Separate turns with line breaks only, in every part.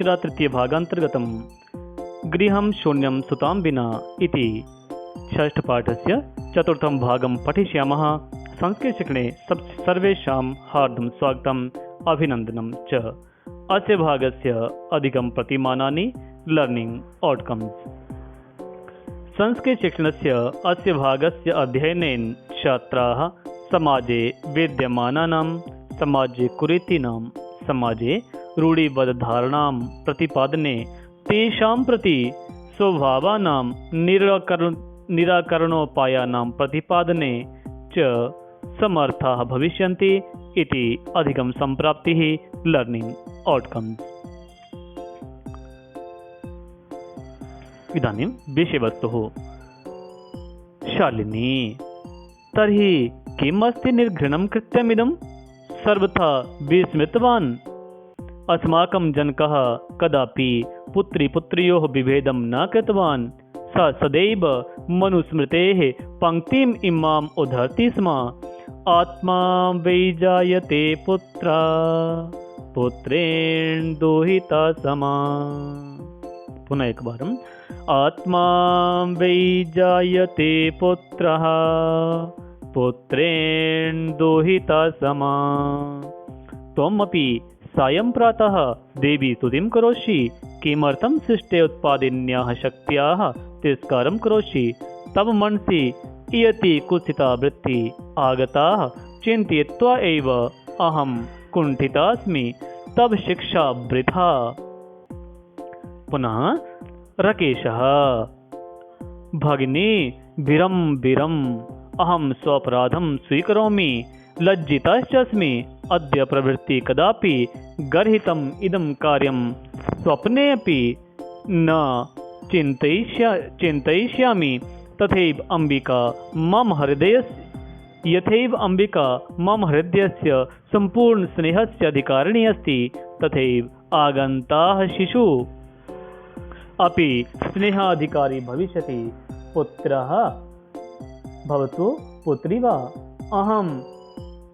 सूचिरा तृतीयभागान्तर्गतं गृहं शून्यं सुतां विना इति षष्ठपाठस्य चतुर्थं भागं पठिष्यामः। संस्कृतशिक्षणे सर्वेषां हार्दं स्वागतम् अभिनन्दनं च। अस्य भागस्य अधिकं प्रतिमानानि लर्निङ्ग् औट्कम्स्। संस्कृतशिक्षणस्य अस्य भागस्य अध्ययनेन छात्राः समाजे विद्यमानानां समाजे कुरीतीनां समाजे रूढिबद्धधारणां प्रतिपादने तेषां प्रति स्वभावानां निराकरणोपायानां प्रतिपादने च समर्थाः भविष्यन्ति इति अधिकं सम्प्राप्तिः लर्निङ्ग् औट्कम्स्। इदानीं विषयवस्तुः। शालिनी, तर्हि किम् अस्ति निर्घृणं कृत्यमिदं सर्वथा विस्मृतवान्? अस्माकं जनकः कदापि पुत्रीपुत्र्योः विभेदं न कृतवान्। स सदैव मनुस्मृतेः पङ्क्तिम् इमाम् उद्धरति स्म। आत्मा वै जायते पुत्रा पुत्रेण दुहिता समा। पुनः एक बारम्। आत्मा वै जायते पुत्रः पुत्रेण दुहिता समा। त्वमपि सायं प्रातः देवी स्तुतिं करोषि। किमर्थं सृष्टे उत्पादिन्याः शक्त्याः तिरस्कारं करोषि? तव मनसि इयति कुत्सिता वृत्ति आगताः चिन्तयित्वा एव अहं कुण्ठितास्मि। तव शिक्षा वृथा। पुनः रकेशः, भगिनी विरं अहं स्वपराधं स्वीकरोमि। लज्जितश्चास्मि। अद्य प्रवृत्ति कदापि गर्हितम् इदं कार्यं स्वप्ने अपि न चिन्तयिष्यामि। तथैव अम्बिका मम हृदयस्य सम्पूर्ण स्नेहस्य अधिकारिणी अस्ति। तथैव आगन्ताः शिशु अपि स्नेहाधिकारी भविष्यति। पुत्रः भवतु पुत्री वा, अहं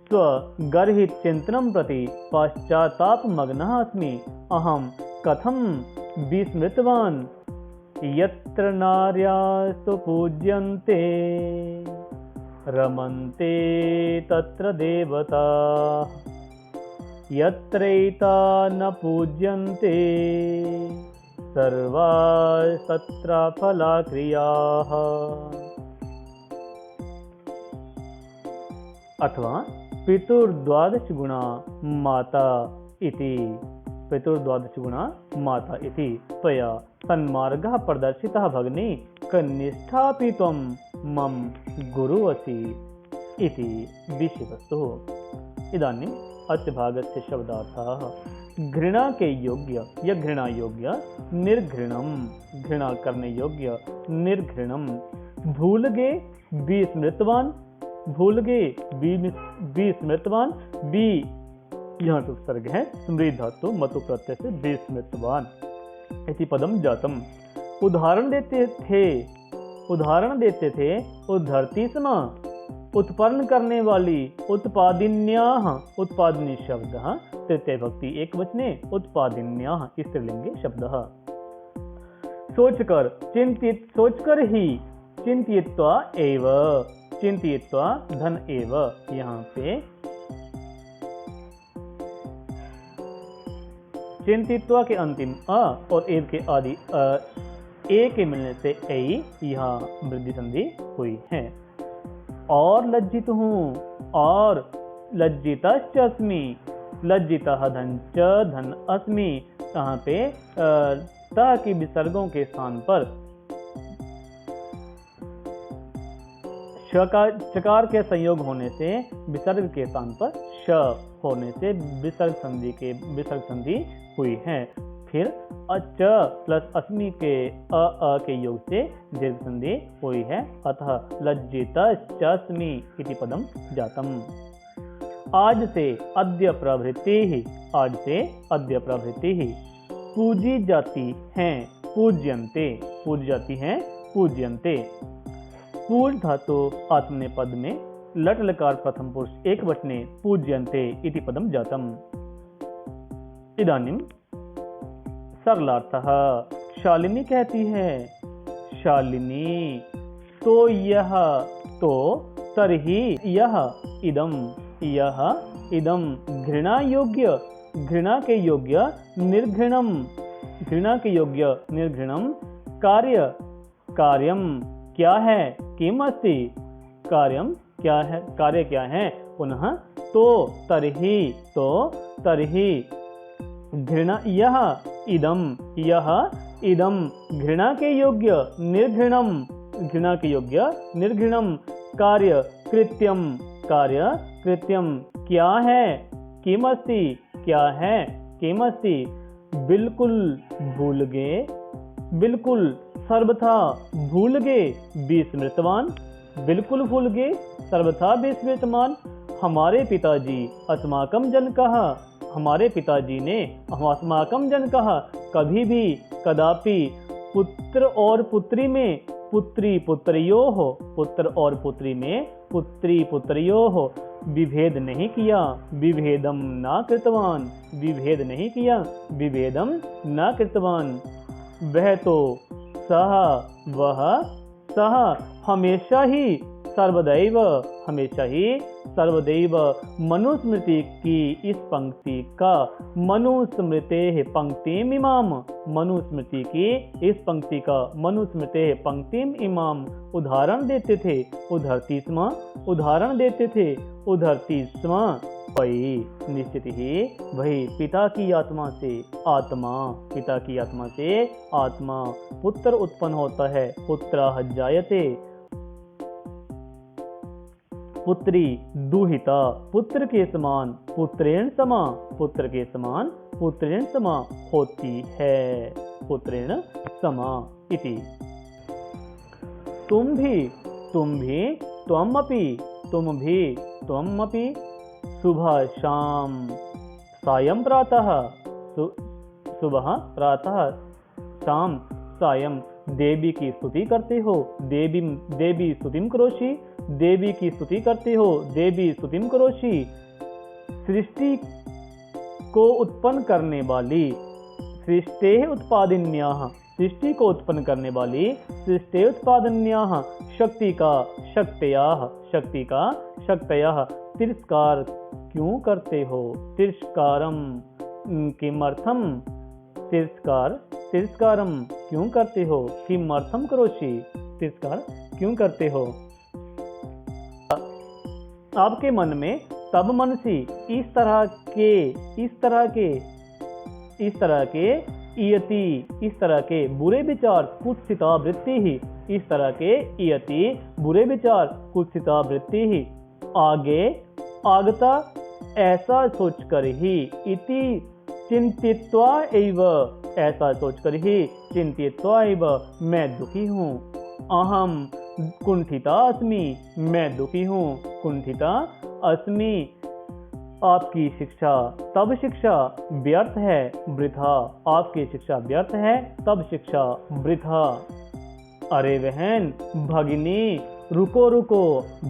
स्वगर्हितचिन्तनं प्रति पश्चात्तापमग्नः अस्मि। अहं कथं विस्मृतवान्? यत्र नार्यस्तु पूज्यन्ते रमन्ते तत्र देवताः। यत्रैता न पूज्यन्ते सर्वास्तत्र फलक्रियाः। अथवा पितुर्द्वादशगुणा माता इति। पितुर्द्वादशगुणा माता इति त्वया सन्मार्गः प्रदर्शितः भगिनी। कनिष्ठापि त्वं मम गुरु असि इति विषयवस्तुः। इदानीम् अस्य भागस्य शब्दार्थाः। घृणा के योग्य या घृणा योग्य, निर्घृणम घृणा करने योग्य, निर्घृणम। भूल गए विस्मृतवान, भूल गए विस्मृतवान। बी यहाँ तो उपसर्ग है। स्मृति धातु मतु प्रत्यय से विस्मृतवान इति पदम जातम। उदाहरण देते थे उद्धरति स्म। उत्पन्न करने वाली उत्पादिन्याः, उत्पादिनी शब्दः तृतीय भक्ति एक वचने, उत्पादिन्याः स्त्रीलिंगे शब्दः। सोचकर ही, चिंतयित्वा एव, चिंतयित्वा धन एव। यहाँ पे चिंतयित्वा के अंतिम अ और एव के आदि ए के मिलने से ऐ यहाँ वृद्धि संधि हुई है। और लज्जित हूँ, और लज्जितश्चास्मि। लज्जितः धन च धन अस्मि। यहाँ पे त की विसर्गों के स्थान पर चकार के संयोग होने से विसर्ग के स्थान पर श होने से विसर्ग संधि हुई है। फिर अच प्लस अस्मि के अ के योग से दीर्घ संधि हुई है। अतः लज्जितश्चास्मि इति पदम जातम। आज से अद्य प्रभृति, आज से अद्य प्रभृति पूजी जाती हैं पूज्यन्ते, पूजी जाती हैं पूज्यन्ते। पूज धातु आत्मनेपद में लट लकार प्रथम पुरुष एक वचने पूज्यन्ते इति पदम जातम। इदानीं सरलार्थः। शालिनी कहती है, शालिनी तो यह, तो तर्हि यह, इदम घृणा योग्य, घृणा के योग्य, निर्घृणम, घृणा के योग्य, निर्घृणम, कार्यम क्या है, किम अस्ति, कार्यम क्या है, कार्य क्या है, पुनः तो तर्हि घृणा, यह इदम घृणा के योग्य, निर्घृणम, घृणा के योग्य, निर्घृणम, कार्य कृत्यम क्या है, किमस्ति क्या है, किमस्ति, बिल्कुल भूल गए, बिल्कुल सर्वथा भूल गए, विस्मृतवान, बिल्कुल भूल गए, सर्वथा विस्मृतवान। हमारे पिताजी अस्माकं जनकः, हमारे पिताजी ने अस्माकं जनकः कभी भी कदापि पुत्र और पुत्री में, पुत्री पुत्रियोः, पुत्र और पुत्री में पुत्री पुत्रियोः विभेद नहीं किया, विभेदम न कृतवान, विभेद नहीं किया, विभेदम न कृतवान। वह तो सह हमेशा ही सर्वदैव, हमेशा ही सर्वदैव मनुस्मृति की इस पंक्ति का, मनुस्मृतेः पंक्तिम इमाम, मनुस्मृति की इस पंक्ति का, मनुस्मृतेः पंक्तिम इमाम उदाहरण देते थे, उधरती स्म, उदाहरण देते थे, उधरती स्म। वही निश्चित ही वही पिता की आत्मा से आत्मा, पिता की आत्मा से आत्मा, पुत्र उत्पन्न होता है, पुत्रः जायते, पुत्री दुहिता, पुत्र के समान, पुत्रेण समा, पुत्र के समान, पुत्रेण समा होती है, पुत्रेण समा इति। तुम भी, त्वमपि, तुम भी, त्वमपि, सुबह शाम, सायं प्रातः, सुबह प्रातः, शाम सायं देवी की स्तुति करते हो, देवी स्तुतिम करोषि, देवी की स्तुति करते हो, देवी स्तुतिम करोषि। सृष्टि को उत्पन्न करने वाली, सृष्टेः उत्पादिन्याः, सृष्टि को उत्पन्न करने वाली, सृष्टेः उत्पादिन्याः शक्ति का, शक्तयाः, शक्ति का, शक्तयाः तिरस्कार क्यों करते हो, तिरस्कारम किमर्थम, तिरस्कारम क्यों करते हो, किमर्थम करोषि, तिरस्कार क्यों करते हो। आपके मन में तब मनसी, इस तरह के इयति, इस तरह के बुरे विचार, कुत्सिता वृत्ति ही, इस तरह के इयति बुरे विचार, कुत्सिता वृत्ति ही, आगे आगता ऐसा सोचकर ही, इति चिंतित्वा एव, ऐसा सोचकर ही, चिंतित्वा एव मैं दुखी हूँ, अहम कुंठिता अस्मि, मैं दुखी हूँ, कुंठिता अस्मि। आपकी शिक्षा, तब शिक्षा व्यर्थ है, वृथा, आपकी शिक्षा व्यर्थ है, तब शिक्षा वृथा। अरे बहन, भगिनी, रुको रुको,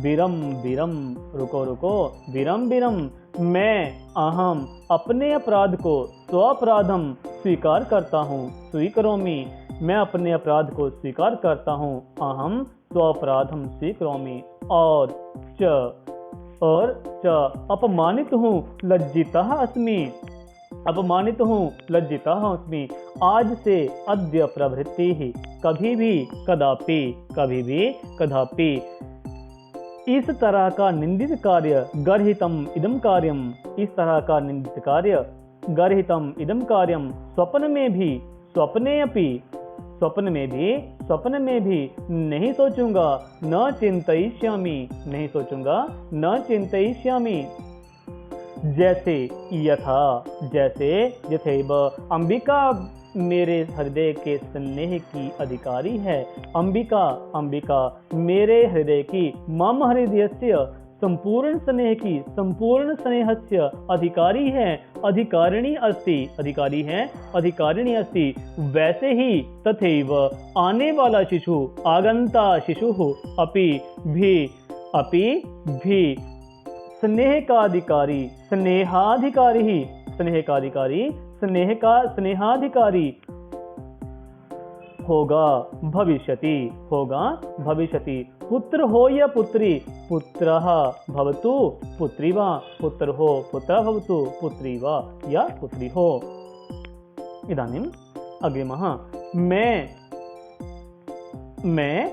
विरम विरम, रुको रुको, विरम विरम, मैं अहम अपने अपराध को स्वापराधम स्वीकार करता हूँ, स्वीकरोमि, मैं अपने अपराध को स्वीकार करता हूँ, अहम स्वापराधम स्वीकरोमि। और च अपमानित हूँ, लज्जितः अस्मि, अपमानित हूँ, लज्जितः अस्मि। आज से अद्य प्रभृति ही, कभी भी कदापि, कभी भी कदापि, इस तरह का निंदित कार्य, गर्हितम इदम कार्यम, इस तरह का निंदित कार्य, गर्हितम इदम कार्यम, स्वप्न में भी, स्वप्ने अपि, स्वप्न में भी नहीं सोचूंगा, न चिंतयिष्यामि, नहीं सोचूंगा, न चिंतयिष्यामि। जैसे यथा, जैसे, यथैव अंबिका मेरे हृदय के स्नेह की अधिकारी है, अंबिका मेरे हृदय की, मम हृदयस्य संपूर्ण स्नेह की, संपूर्ण स्नेहस्य अधिकारी है, अधिकारिणी अस्ति, अधिकारी है, अधिकारिणी अस्ति। वैसे ही तथैव आने वाला शिशु, आगंता शिशु अपि भी स्नेह का अधिकारी, स्नेहाधिकारी ही, स्नेह का अधिकारी, स्नेहाधिकारी होगा, भविष्यति होगा, भविष्यति। पुत्र हो या पुत्री, पुत्रः भवतु पुत्री वा, पुत्र हो पुत्रः भवतु पुत्री वा या पुत्री हो। इदानीम् अग्रिमः मैं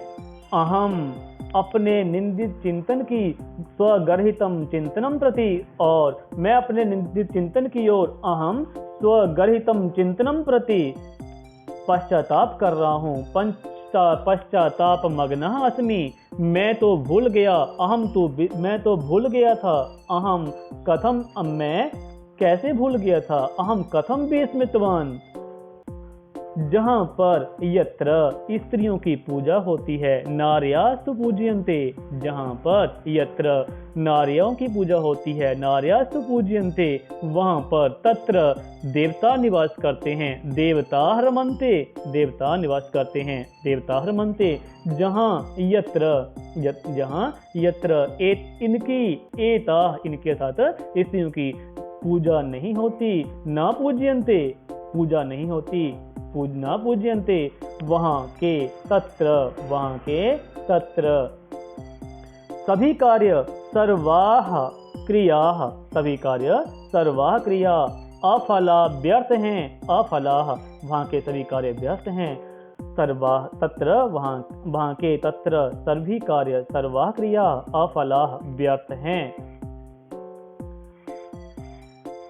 अहम अपने निंदित चिंतन की स्वगर्हितम चिंतनम प्रति, और मैं अपने निंदित चिंतन की ओर अहम स्वगर्हितम चिंतनम प्रति पश्चाताप कर रहा हूँ। पश्चाताप मग्नः अस्मि, मैं तो भूल गया, मैं तो भूल गया था। अहम कथम, मैं कैसे भूल गया था। अहम कथम विस्मृतवान, जहाँ पर यत्र स्त्रियों की पूजा होती है, नार्यास्तु पूज्यन्ते, जहाँ पर यत्र नारियों की पूजा होती है, नार्यास्तु पूज्यन्ते, वहाँ पर तत्र देवता निवास करते हैं, देवता रमन्ते, देवता निवास करते हैं, देवता रमन्ते। जहाँ यत्र इनके साथ स्त्रियों की पूजा नहीं होती, ना पूज्यन्ते, पूजा नहीं होती, पूजना पूज्यन्ते, वहाँ के तत्र सभी कार्य सर्वाः क्रिया अफला व्यर्थ हैं, अफलाः वहाँ के सभी कार्य व्यर्थ हैं, सर्वाः तत्र वहाँ के तत्र सभी कार्य सर्वाः क्रिया अफलाः व्यर्थ हैं।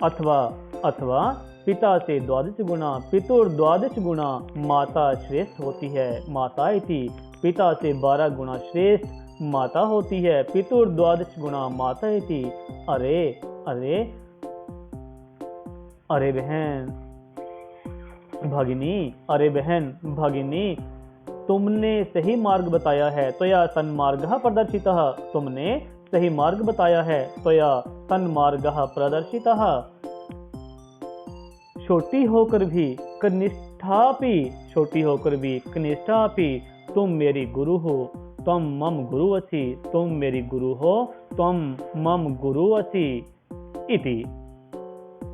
अथवा पिता से 12 गुणा, पितुर 12 गुणा माता श्रेष्ठ होती है, माता इति। पिता से 12 गुणा श्रेष्ठ माता होती है, पितुर 12 गुणा माता इति। अरे बहन भगिनी, तुमने सही मार्ग बताया है, त्वया सन्मार्गः प्रदर्शितः, तुमने सही मार्ग बताया है, त्वया सन्मार्गः प्रदर्शितः। छोटी होकर भी कनिष्ठापि तुम मेरी गुरु हो, त्वं मम गुरु असि, तुम मेरी गुरु हो, त्वं मम गुरु असि इति।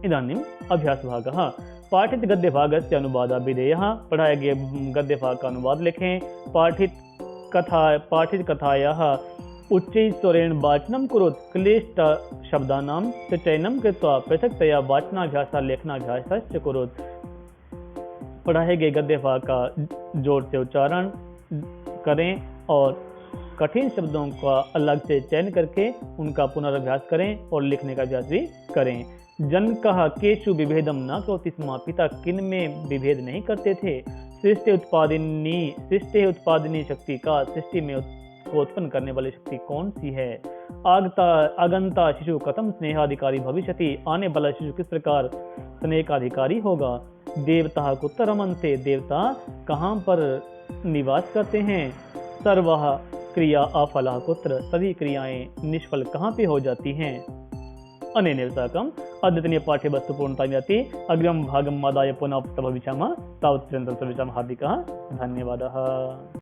इदानीम् अभ्यासभागः। पाठित गद्यभागस्य अनुवादः विधेयः। पढ़ाए गए गद्यभाग का अनुवाद लिखें। पाठित कथायाः उच्चैस्वरेण वाचनं कुरुत, क्लिष्ट शब्दानां चयनं कृत्वा पृथक्तया वाचनाभ्यासः लेखनाभ्यासश्च कुरुत। पढ़ाए गए गद्यभाग का जोर से उच्चारण करें और कठिन शब्दों का अलग से चयन करके उनका पुनर्अभ्यास करें और लिखने का अभ्यास भी करें। जनकः केषु विभेदं न करोति स्म, पिता किन में विभेद नहीं करते थे। सृष्टि उत्पादनी शक्ति का, सृष्टि में उत्पन्न करने वाली शक्ति कौन सी है। आगंता शिशु कथम स्नेहाधिकारी भविष्यति, आने वाला शिशु किस प्रकार स्नेह का अधिकारी होगा। देवता कुत्र रमन्ते, देवता कहाँ पर निवास करते हैं। सर्वः क्रिया अफलः कुत्र, सभी क्रियाएं निष्फल कहाँ पे हो जाती हैं। अनेन साकम् अद्यतनीय पाठ्यवस्तु पूर्णतां याति। अग्रिमं भागम् आदाय पुनः भविष्यामः। तावत् पर्यन्तं सर्वेषां हार्दिकः धन्यवादः।